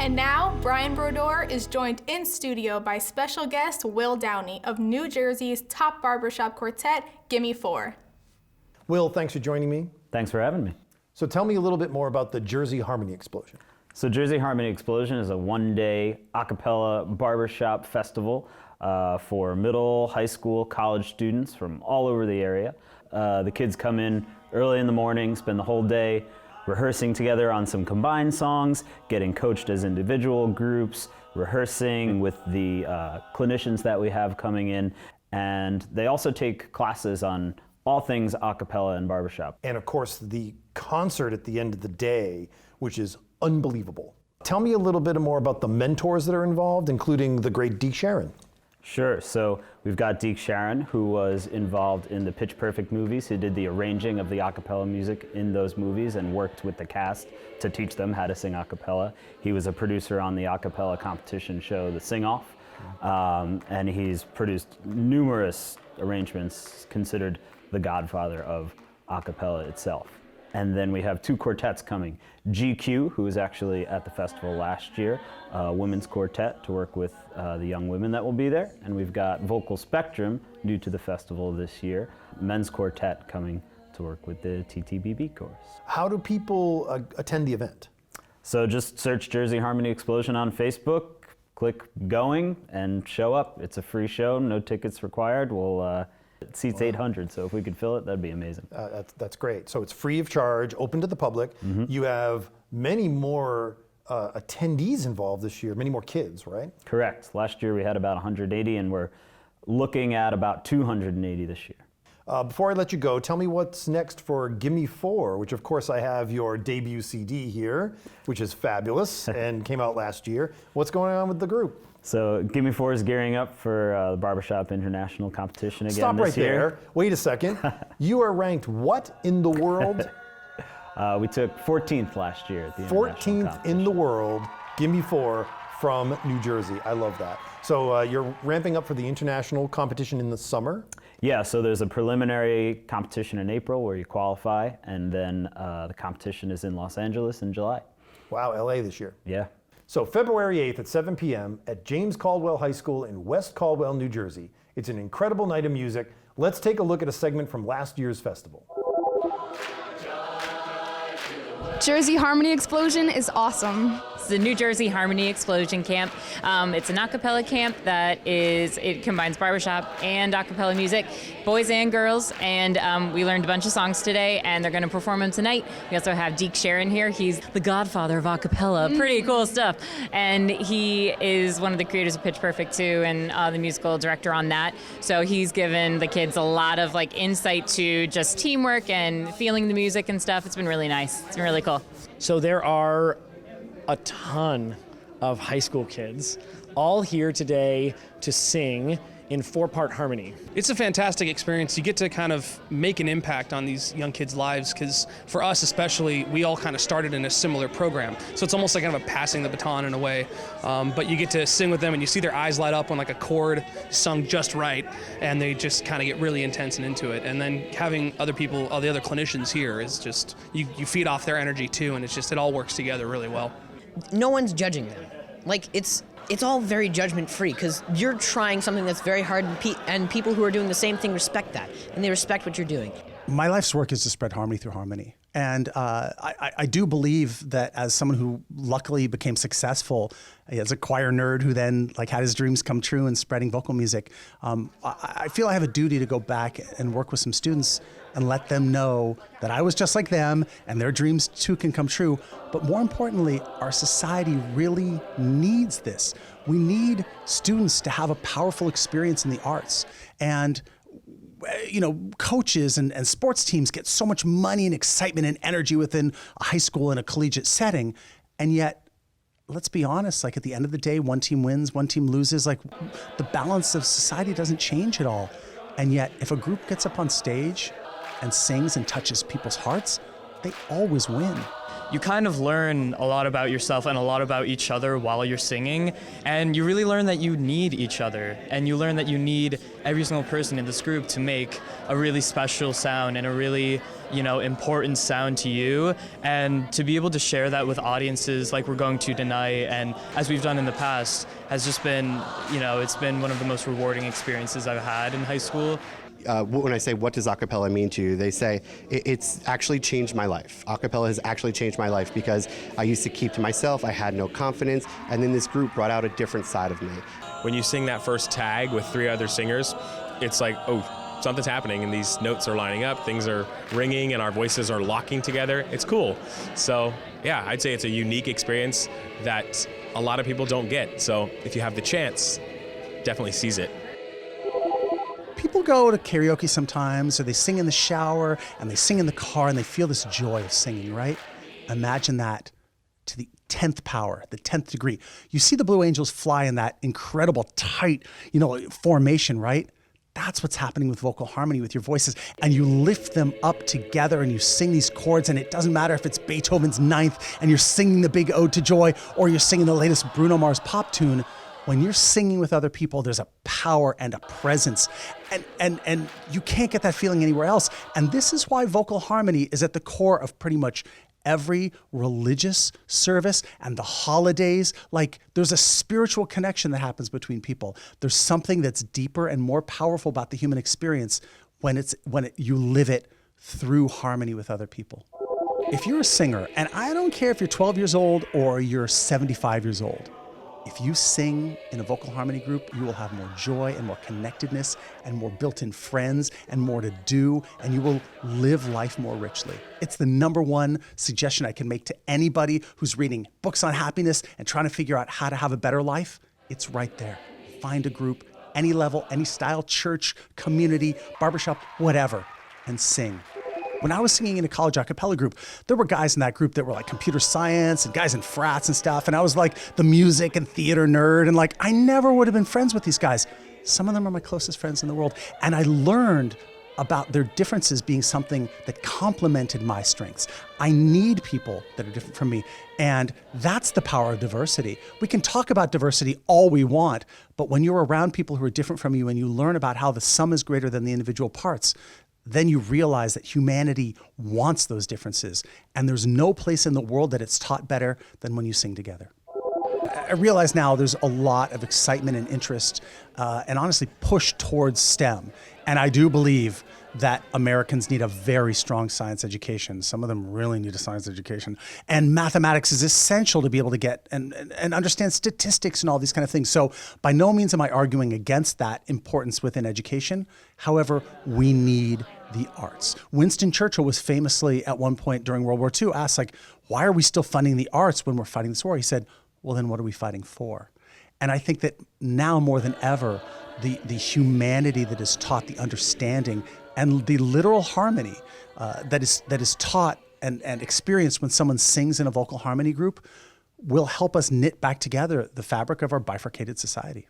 And now, Brian Brodeur is joined in studio by special guest Will Downey of New Jersey's top barbershop quartet, Gimme 4. Will, thanks for joining me. Thanks for having me. So tell me a little bit more about the Jersey Harmony Explosion. So Jersey Harmony Explosion is a one-day a cappella barbershop festival for middle, high school, college students from all over the area. The kids come in early in the morning, spend the whole day rehearsing together on some combined songs, getting coached as individual groups, rehearsing with the clinicians that we have coming in, and they also take classes on all things a cappella and barbershop. And of course, the concert at the end of the day, which is unbelievable. Tell me a little bit more about the mentors that are involved, including the great Deke Sharon. Sure, so we've got Deke Sharon, who was involved in the Pitch Perfect movies, who did the arranging of the a cappella music in those movies and worked with the cast to teach them how to sing a cappella. He was a producer on the a cappella competition show, The Sing Off, and he's produced numerous arrangements, considered the godfather of a cappella itself. And then we have two quartets coming. GQ, who was actually at the festival last year, a women's quartet to work with the young women that will be there. And we've got Vocal Spectrum, new to the festival this year, men's quartet coming to work with the TTBB chorus. How do people attend the event? So just search Jersey Harmony Explosion on Facebook, click going, and show up. It's a free show, no tickets required. It seats 800, so if we could fill it, that'd be amazing. That's great. So it's free of charge, open to the public. Mm-hmm. You have many more attendees involved this year, many more kids, right? Correct. Last year we had about 180, and we're looking at about 280 this year. Before I let you go, tell me what's next for Gimme 4, which of course I have your debut CD here, which is fabulous and came out last year. What's going on with the group? So Gimme 4 is gearing up for the Barbershop International competition again Stop this right year. there. Wait a second. You are ranked what in the world? We took 14th last year at the international 14th in the world, Gimme 4 from New Jersey. I love that. So you're ramping up for the international competition in the summer? Yeah, so there's a preliminary competition in April where you qualify, and then the competition is in Los Angeles in July. Wow, LA this year. Yeah. So February 8th at 7 p.m. at James Caldwell High School in West Caldwell, New Jersey. It's an incredible night of music. Let's take a look at a segment from last year's festival. Jersey Harmony Explosion is awesome. It's the New Jersey Harmony Explosion Camp. It's an a cappella camp it combines barbershop and a cappella music, boys and girls, and we learned a bunch of songs today, and they're going to perform them tonight. We also have Deke Sharon here. He's the godfather of a cappella. Pretty cool stuff. And he is one of the creators of Pitch Perfect too, and the musical director on that. So he's given the kids a lot of insight to just teamwork and feeling the music and stuff. It's been really nice. It's been really cool. So there are a ton of high school kids all here today to sing in 4-part harmony. It's a fantastic experience. You get to kind of make an impact on these young kids' lives, because for us especially, we all kind of started in a similar program. So it's almost like kind of a passing the baton in a way. But you get to sing with them and you see their eyes light up when a chord sung just right, and they just kind of get really intense and into it. And then having other people, all the other clinicians here is just, you feed off their energy too, and it all works together really well. No one's judging them. It's all very judgment-free, because you're trying something that's very hard, and people who are doing the same thing respect that, and they respect what you're doing. My life's work is to spread harmony through harmony. And I do believe that as someone who luckily became successful as a choir nerd who then had his dreams come true in spreading vocal music, I feel I have a duty to go back and work with some students and let them know that I was just like them and their dreams too can come true. But more importantly, our society really needs this. We need students to have a powerful experience in the arts. And coaches and sports teams get so much money and excitement and energy within a high school and a collegiate setting. And yet, let's be honest, at the end of the day, one team wins, one team loses. The balance of society doesn't change at all. And yet, if a group gets up on stage and sings and touches people's hearts, they always win. You kind of learn a lot about yourself and a lot about each other while you're singing, and you really learn that you need each other, and you learn that you need every single person in this group to make a really special sound and a really, important sound to you, and to be able to share that with audiences like we're going to tonight and as we've done in the past has just been, it's been one of the most rewarding experiences I've had in high school. When I say, what does acapella mean to you, they say, it's actually changed my life. Acapella has actually changed my life because I used to keep to myself, I had no confidence, and then this group brought out a different side of me. When you sing that first tag with 3 other singers, it's like, oh, something's happening and these notes are lining up, things are ringing and our voices are locking together. It's cool. So yeah, I'd say it's a unique experience that a lot of people don't get. So if you have the chance, definitely seize it. People go to karaoke sometimes, or they sing in the shower, and they sing in the car, and they feel this joy of singing, right? Imagine that to the 10th power, the 10th degree. You see the Blue Angels fly in that incredible tight, formation, right? That's what's happening with vocal harmony, with your voices. And you lift them up together and you sing these chords, and it doesn't matter if it's Beethoven's Ninth and you're singing the big Ode to Joy, or you're singing the latest Bruno Mars pop tune. When you're singing with other people, there's a power and a presence, and you can't get that feeling anywhere else. And this is why vocal harmony is at the core of pretty much every religious service and the holidays. Like, there's a spiritual connection that happens between people. There's something that's deeper and more powerful about the human experience when you live it through harmony with other people. If you're a singer, and I don't care if you're 12 years old or you're 75 years old, if you sing in a vocal harmony group, you will have more joy and more connectedness and more built-in friends and more to do, and you will live life more richly. It's the #1 suggestion I can make to anybody who's reading books on happiness and trying to figure out how to have a better life. It's right there. Find a group, any level, any style, church, community, barbershop, whatever, and sing. When I was singing in a college a cappella group, there were guys in that group that were like computer science and guys in frats and stuff. And I was like the music and theater nerd. And like, I never would have been friends with these guys. Some of them are my closest friends in the world. And I learned about their differences being something that complemented my strengths. I need people that are different from me. And that's the power of diversity. We can talk about diversity all we want, but when you're around people who are different from you and you learn about how the sum is greater than the individual parts, then you realize that humanity wants those differences. And there's no place in the world that it's taught better than when you sing together. I realize now there's a lot of excitement and interest and honestly push towards STEM. And I do believe that Americans need a very strong science education. Some of them really need a science education. And mathematics is essential to be able to get and understand statistics and all these kind of things. So by no means am I arguing against that importance within education. However, we need the arts. Winston Churchill was famously at one point during World War II asked, like, why are we still funding the arts when we're fighting this war? He said, well, then what are we fighting for? And I think that now more than ever, the humanity that is taught, the understanding, and the literal harmony that is taught and experienced when someone sings in a vocal harmony group will help us knit back together the fabric of our bifurcated society.